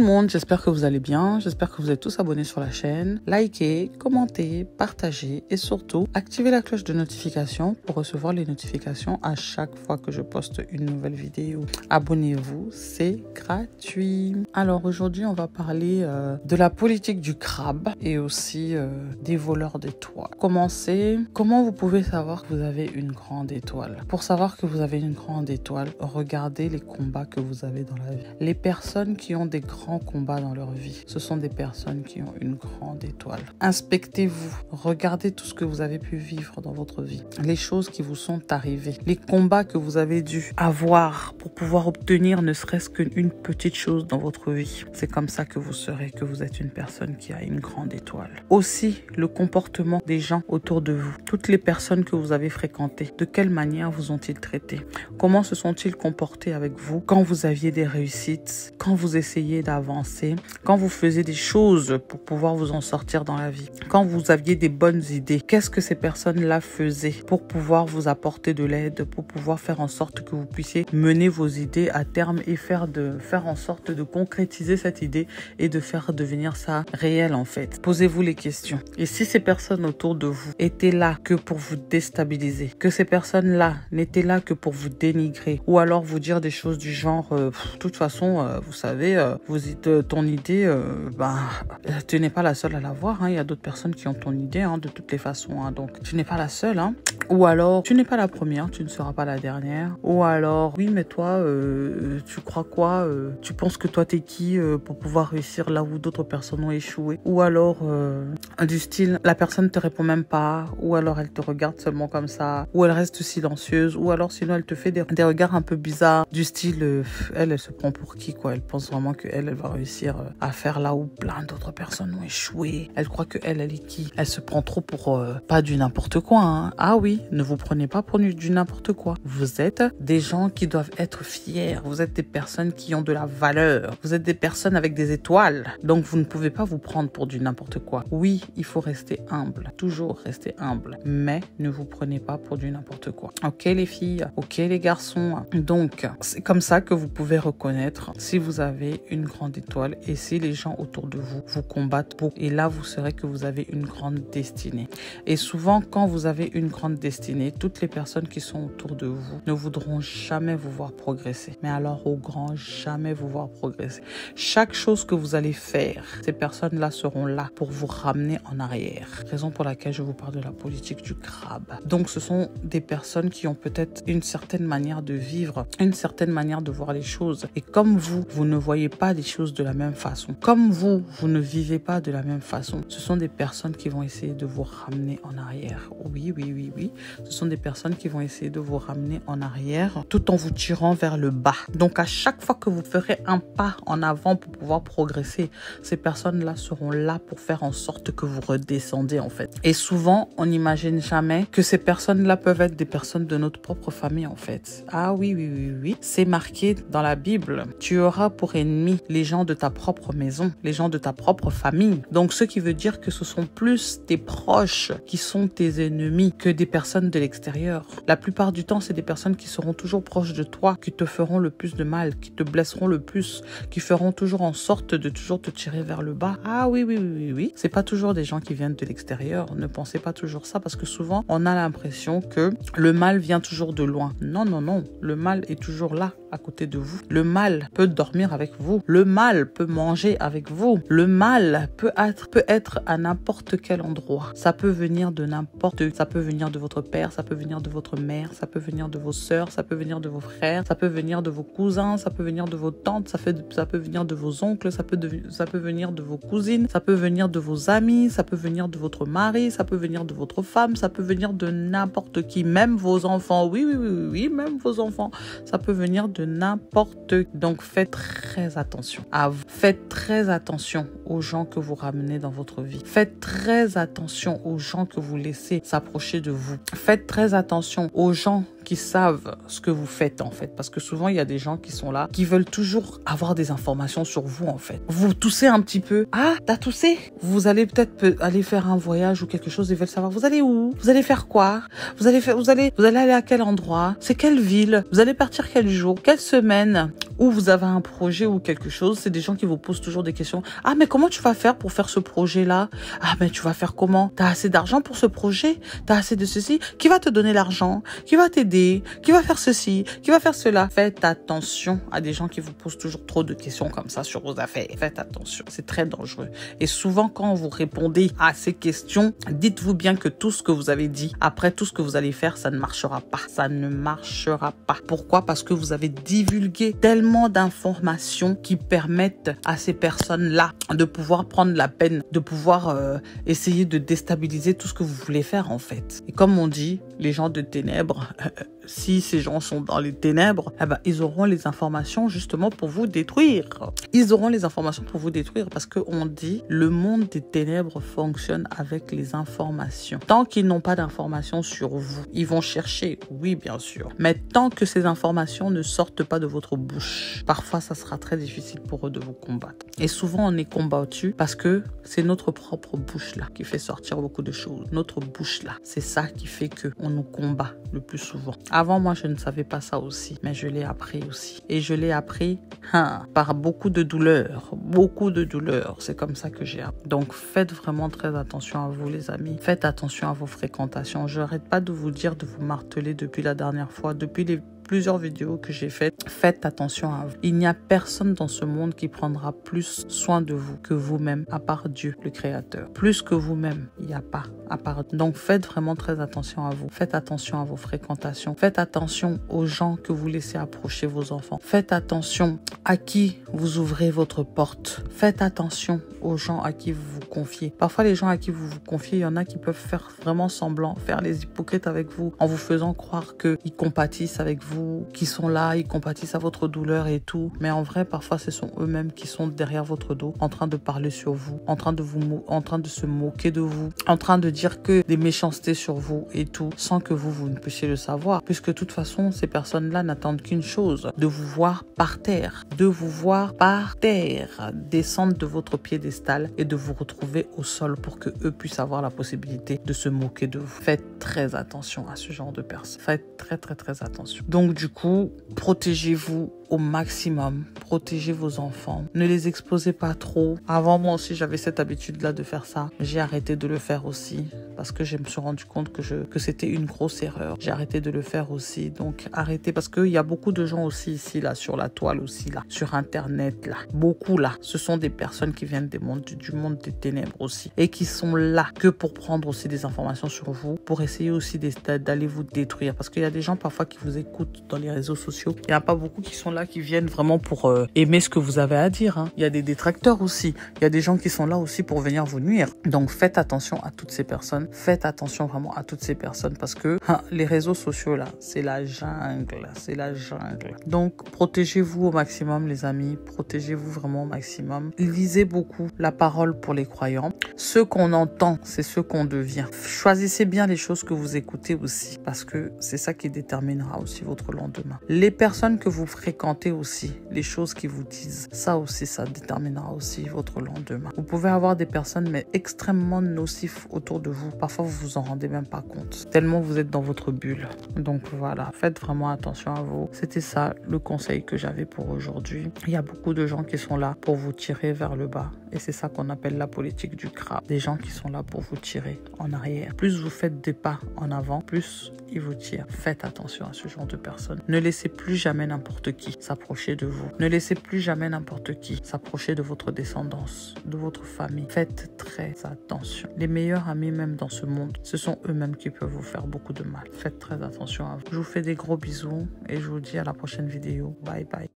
le monde, j'espère que vous allez bien, j'espère que vous êtes tous abonnés sur la chaîne. Likez, commentez, partagez et surtout activez la cloche de notification pour recevoir les notifications à chaque fois que je poste une nouvelle vidéo. Abonnez-vous, c'est gratuit. Alors aujourd'hui on va parler de la politique du crabe et aussi des voleurs d'étoiles. Commencez, comment vous pouvez savoir que vous avez une grande étoile? Pour savoir que vous avez une grande étoile, regardez les combats que vous avez dans la vie. Les personnes qui ont des grands combats dans leur vie, ce sont des personnes qui ont une grande étoile. Inspectez-vous, regardez tout ce que vous avez pu vivre dans votre vie, les choses qui vous sont arrivées, les combats que vous avez dû avoir pour pouvoir obtenir ne serait-ce qu'une petite chose dans votre vie. C'est comme ça que vous saurez que vous êtes une personne qui a une grande étoile. Aussi, le comportement des gens autour de vous, toutes les personnes que vous avez fréquentées, de quelle manière vous ont-ils traité? Comment se sont-ils comportés avec vous quand vous aviez des réussites, quand vous essayez d'avancer, quand vous faisiez des choses pour pouvoir vous en sortir dans la vie, quand vous aviez des bonnes idées? Qu'est-ce que ces personnes-là faisaient pour pouvoir vous apporter de l'aide, pour pouvoir faire en sorte que vous puissiez mener vos idées à terme et faire en sorte de concrétiser cette idée et de faire devenir ça réel en fait? Posez-vous les questions. Et si ces personnes autour de vous étaêient là que pour vous déstabiliser, que ces personnes-là n'étaient là que pour vous dénigrer ou alors vous dire des choses du genre de toute façon vous savez ton idée tu n'es pas la seule à l'avoir, hein. Il y a d'autres personnes qui ont ton idée, hein, de toutes les façons, hein. Donc tu n'es pas la seule, hein. Ou alors tu n'es pas la première, tu ne seras pas la dernière. Ou alors oui mais toi tu crois quoi, tu penses que toi t'es qui pour pouvoir réussir là où d'autres personnes ont échoué? Ou alors du style la personne te répond même pas, ou alors elle te regarde seulement comme ça, ou elle reste silencieuse, ou alors sinon elle te fait des regards un peu bizarres du style elle se prend pour qui quoi? Elle pense vraiment que elle va réussir à faire là où plein d'autres personnes ont échoué. Elle croit que elle est qui? Elle se prend trop pour pas du n'importe quoi, hein. Ah oui, ne vous prenez pas pour du n'importe quoi. Vous êtes des gens qui doivent être fiers. Vous êtes des personnes qui ont de la valeur. Vous êtes des personnes avec des étoiles. Donc vous ne pouvez pas vous prendre pour du n'importe quoi. Oui, il faut rester humble. Toujours rester humble. Mais ne vous prenez pas pour du n'importe quoi. Ok les filles, ok les garçons. Donc c'est comme ça que vous pouvez reconnaître si vous avez une grande étoile et si les gens autour de vous vous combattent pour. Et là vous saurez que vous avez une grande destinée. Et souvent quand vous avez une grande destinée, toutes les personnes qui sont autour de vous ne voudront jamais vous voir progresser. Mais alors au grand jamais vous voir progresser. Chaque chose que vous allez faire, ces personnes-là seront là pour vous ramener en arrière. Raison pour laquelle je vous parle de la politique du crabe. Donc ce sont des personnes qui ont peut-être une certaine manière de vivre, une certaine manière de voir les choses. Et comme vous ne voyez pas les choses de la même façon, comme vous ne vivez pas de la même façon, ce sont des personnes qui vont essayer de vous ramener en arrière. Oui. Ce sont des personnes qui vont essayer de vous ramener en arrière tout en vous tirant vers le bas. Donc à chaque fois que vous ferez un pas en avant pour pouvoir progresser, ces personnes-là seront là pour faire en sorte que vous redescendez en fait. Et souvent, on n'imagine jamais que ces personnes-là peuvent être des personnes de notre propre famille en fait. Ah oui. C'est marqué dans la Bible. Tu auras pour ennemis les gens de ta propre maison, les gens de ta propre famille. Donc ce qui veut dire que ce sont plus tes proches qui sont tes ennemis que des personnes de l'extérieur. La plupart du temps, c'est des personnes qui seront toujours proches de toi, qui te feront le plus de mal, qui te blesseront le plus, qui feront toujours en sorte de toujours te tirer vers le bas. Ah oui. C'est pas toujours des gens qui viennent de l'extérieur. Ne pensez pas toujours ça parce que souvent, on a l'impression que le mal vient toujours de loin. Non. Le mal est toujours là, à côté de vous. Le mal peut dormir avec vous. Le mal peut manger avec vous. Le mal peut être à n'importe quel endroit. Ça peut venir de n'importe. Ça peut venir de votre père, ça peut venir de votre mère, ça peut venir de vos sœurs, ça peut venir de vos frères, ça peut venir de vos cousins, ça peut venir de vos tantes, ça peut venir de vos oncles, ça peut venir de vos cousines, ça peut venir de vos amis, ça peut venir de votre mari, ça peut venir de votre femme, ça peut venir de n'importe qui, même vos enfants. Oui, même vos enfants. Ça peut venir de n'importe qui. Donc faites très attention à vous. Faites très attention aux gens que vous ramenez dans votre vie. Faites très attention aux gens que vous laissez s'approcher de vous. Faites très attention aux gens qui savent ce que vous faites en fait. Parce que souvent, il y a des gens qui sont là, qui veulent toujours avoir des informations sur vous en fait. Vous toussez un petit peu. Ah, t'as toussé? Vous allez peut-être aller faire un voyage ou quelque chose. Ils veulent savoir, vous allez où? Vous allez faire quoi? Vous allez aller à quel endroit? C'est quelle ville? Vous allez partir quel jour? Quelle semaine? Ou vous avez un projet ou quelque chose. C'est des gens qui vous posent toujours des questions. Ah, mais comment tu vas faire pour faire ce projet-là? Ah, mais tu vas faire comment? T'as assez d'argent pour ce projet? T'as assez de ceci? Qui va te donner l'argent? Qui va t'aider? Qui va faire ceci? Qui va faire cela? Faites attention à des gens qui vous posent toujours trop de questions comme ça sur vos affaires. Faites attention. C'est très dangereux. Et souvent, quand vous répondez à ces questions, dites-vous bien que tout ce que vous avez dit, après tout ce que vous allez faire, ça ne marchera pas. Ça ne marchera pas. Pourquoi? Parce que vous avez divulgué tellement d'informations qui permettent à ces personnes-là de pouvoir prendre la peine, de pouvoir essayer de déstabiliser tout ce que vous voulez faire en fait. Et comme on dit, les gens de ténèbres, si ces gens sont dans les ténèbres, eh ben, ils auront les informations justement pour vous détruire. Ils auront les informations pour vous détruire parce qu'on dit le monde des ténèbres fonctionne avec les informations. Tant qu'ils n'ont pas d'informations sur vous, ils vont chercher, oui bien sûr. Mais tant que ces informations ne sortent pas de votre bouche, parfois ça sera très difficile pour eux de vous combattre. Et souvent on est combattu parce que c'est notre propre bouche là qui fait sortir beaucoup de choses. Notre bouche là, c'est ça qui fait qu'on nous combat le plus souvent. Avant, moi, je ne savais pas ça aussi, mais je l'ai appris aussi. Et je l'ai appris par beaucoup de douleurs. Beaucoup de douleurs. C'est comme ça que j'ai appris. Donc, faites vraiment très attention à vous, les amis. Faites attention à vos fréquentations. Je n'arrête pas de vous dire, de vous marteler depuis la dernière fois, depuis les plusieurs vidéos que j'ai faites. Faites attention à vous. Il n'y a personne dans ce monde qui prendra plus soin de vous que vous-même, à part Dieu, le Créateur. Plus que vous-même, il n'y a pas à part. Donc, faites vraiment très attention à vous. Faites attention à vos fréquentations. Faites attention aux gens que vous laissez approcher vos enfants. Faites attention à qui vous ouvrez votre porte. Faites attention aux gens à qui vous vous confiez. Parfois, les gens à qui vous vous confiez, il y en a qui peuvent faire vraiment semblant, faire les hypocrites avec vous, en vous faisant croire qu'ils compatissent avec vous, qu'ils sont là, ils compatissent à votre douleur et tout. Mais en vrai, parfois, ce sont eux-mêmes qui sont derrière votre dos, en train de parler sur vous, en train de se moquer de vous, en train de dire que des méchancetés sur vous et tout, sans que vous ne puissiez le savoir. Puisque de toute façon, ces personnes-là n'attendent qu'une chose, de vous voir par terre, descendre de votre piédestal et de vous retrouver au sol pour que eux puissent avoir la possibilité de se moquer de vous. Faites très attention à ce genre de personnes. Faites très très très attention. Donc du coup, protégez-vous au maximum. Protégez vos enfants. Ne les exposez pas trop. Avant, moi aussi, j'avais cette habitude-là de faire ça. J'ai arrêté de le faire aussi parce que je me suis rendu compte que c'était une grosse erreur. J'ai arrêté de le faire aussi. Donc, arrêtez parce qu'il y a beaucoup de gens aussi ici, là, sur la toile aussi, là, sur Internet, là. Beaucoup, là. Ce sont des personnes qui viennent du monde des ténèbres aussi et qui sont là que pour prendre aussi des informations sur vous, pour essayer aussi d'aller vous détruire. Parce qu'il y a des gens parfois qui vous écoutent dans les réseaux sociaux. Il n'y en a pas beaucoup qui sont là, qui viennent vraiment pour aimer ce que vous avez à dire. Hein. Il y a des détracteurs aussi. Il y a des gens qui sont là aussi pour venir vous nuire. Donc faites attention à toutes ces personnes. Faites attention vraiment à toutes ces personnes parce que les réseaux sociaux là, c'est la jungle. C'est la jungle. Donc protégez-vous au maximum les amis. Protégez-vous vraiment au maximum. Lisez beaucoup la parole pour les croyants. Ce qu'on entend, c'est ce qu'on devient. Choisissez bien les choses que vous écoutez aussi parce que c'est ça qui déterminera aussi votre lendemain. Les personnes que vous fréquentez aussi, les choses qu'ils vous disent, ça aussi, ça déterminera aussi votre lendemain. Vous pouvez avoir des personnes mais extrêmement nocifs autour de vous. Parfois, vous vous en rendez même pas compte. Tellement vous êtes dans votre bulle. Donc voilà, faites vraiment attention à vous. C'était ça le conseil que j'avais pour aujourd'hui. Il y a beaucoup de gens qui sont là pour vous tirer vers le bas. Et c'est ça qu'on appelle la politique du crabe. Des gens qui sont là pour vous tirer en arrière. Plus vous faites des pas en avant, plus ils vous tirent. Faites attention à ce genre de personnes. Ne laissez plus jamais n'importe qui s'approcher de vous. Ne laissez plus jamais n'importe qui s'approcher de votre descendance, de votre famille. Faites très attention. Les meilleurs amis même dans ce monde, ce sont eux-mêmes qui peuvent vous faire beaucoup de mal. Faites très attention à vous. Je vous fais des gros bisous et je vous dis à la prochaine vidéo. Bye bye.